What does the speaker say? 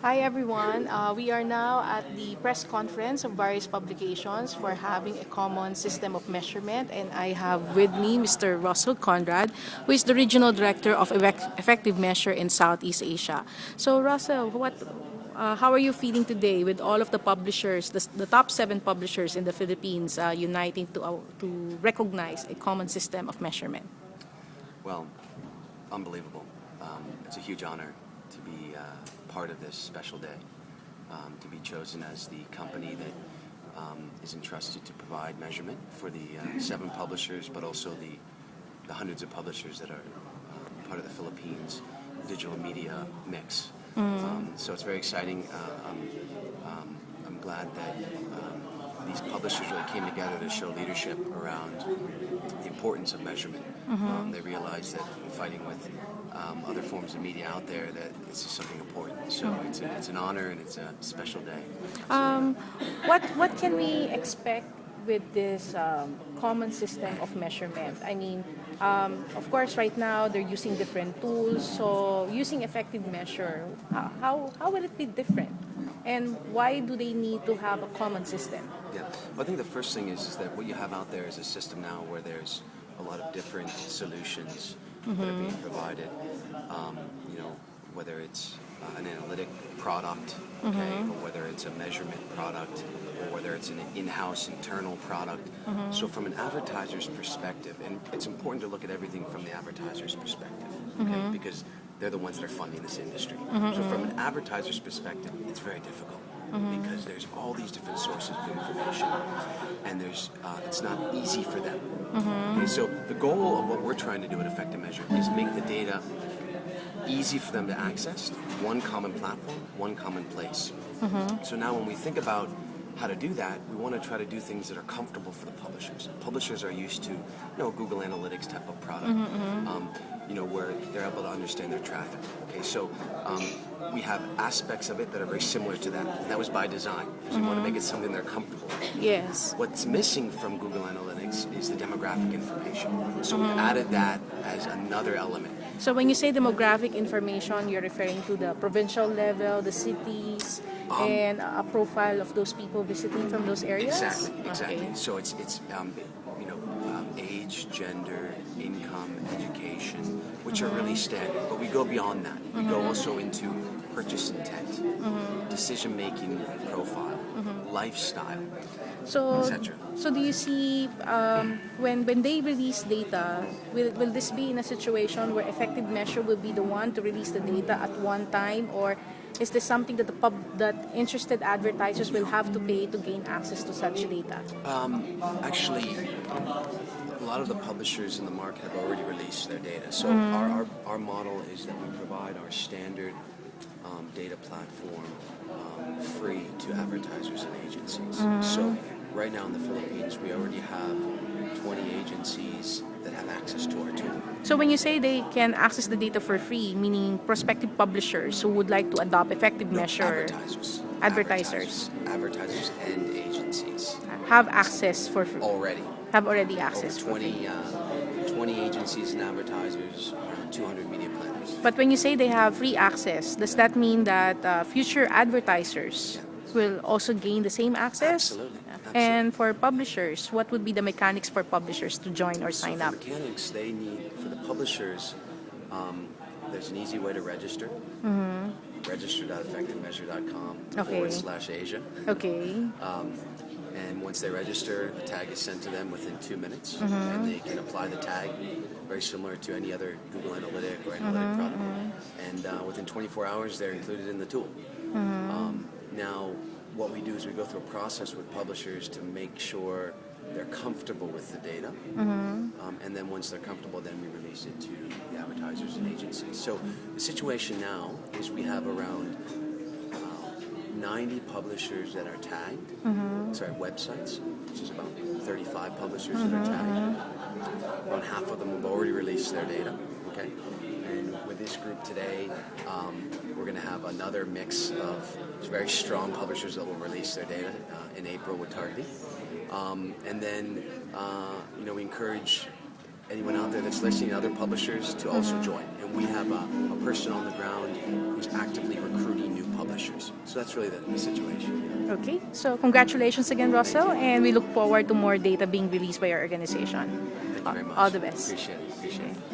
Hi everyone. We are now at the press conference of various publications for having a common system of measurement, and I have with me Mr. Russell Conrad, who is the Regional Director of Effective Measure in Southeast Asia. So Russell, how are you feeling today with all of the publishers, the top 7 publishers in the Philippines uniting to recognize a common system of measurement? Well, unbelievable. It's a huge honor to be part of this special day, to be chosen as the company that is entrusted to provide measurement for the 7 publishers, but also the hundreds of publishers that are part of the Philippines digital media mix. So it's very exciting. I'm glad that these publishers really came together to show leadership around the importance of measurement. They realized that fighting with other forms of media out there, that it's just something important. So it's an honor and it's a special day. What can we expect with this common system of measurement? I mean, of course, right now they're using different tools. So using effective measure, how will it be different? And why do they need to have a common system? Yeah, well, I think the first thing is that what you have out there is a system now where there's a lot of different solutions that are being provided. Whether it's an analytic product, okay, or whether it's a measurement product, or whether it's an in-house internal product. So from an advertiser's perspective, and it's important to look at everything from the advertiser's perspective, okay, because they're the ones that are funding this industry. So from an advertiser's perspective, it's very difficult. Because there's all these different sources of information, and it's not easy for them. Okay, so the goal of what we're trying to do at Effective Measure is make the data easy for them to access, one common platform, one common place. So now when we think about how to do that, we want to try to do things that are comfortable for the publishers. Publishers are used to, Google Analytics type of product, where they're able to understand their traffic. Okay, so we have aspects of it that are very similar to that. And that was by design, because we want to make it something they're comfortable with. Yes. What's missing from Google Analytics is the demographic information. So we've added that as another element. So when you say demographic information, you're referring to the provincial level, the cities, and a profile of those people visiting from those areas? Exactly. Okay. So it's age, gender, income, education, which are really standard. But we go beyond that. We go also into purchase intent, decision-making profile, lifestyle, etc. So do you see when they release data, will this be in a situation where effective measure will be the one to release the data at one time, or is this something that that interested advertisers will have to pay to gain access to such data? Actually, a lot of the publishers in the market have already released their data. So our model is that we provide our standard data platform free to advertisers and agencies. So right now in the Philippines, we already have 20 agencies that have access to our tool. So when you say they can access the data for free, meaning prospective publishers who would like to adopt effective measure, Advertisers and agencies have access for free. Have already access over 20 agencies and advertisers, around 200 media planners. But when you say they have free access, does that mean that future advertisers will also gain the same access? Absolutely. And for publishers, what would be the mechanics for publishers to join or sign up? Mechanics they need for the publishers. There's an easy way to register. Register.effectivemeasure.com /Asia. Okay. And once they register, a tag is sent to them within 2 minutes, and they can apply the tag, very similar to any other Google Analytic or Analytic product. And within 24 hours, they're included in the tool. Now, what we do is we go through a process with publishers to make sure they're comfortable with the data. And then once they're comfortable, then we release it to the advertisers and agencies. So the situation now is we have around 90 publishers that are tagged, websites, which is about 35 publishers that are tagged. Around half of them have already released their data, okay? And with this group today, we're going to have another mix of very strong publishers that will release their data in April with targeting. And then, we encourage anyone out there that's listening, other publishers, to also join. And we have a person on the ground who's actively recruiting new publishers. So that's really the situation. Okay, so congratulations again, Russell, and we look forward to more data being released by your organization. Thank you very much. All the best. Appreciate it.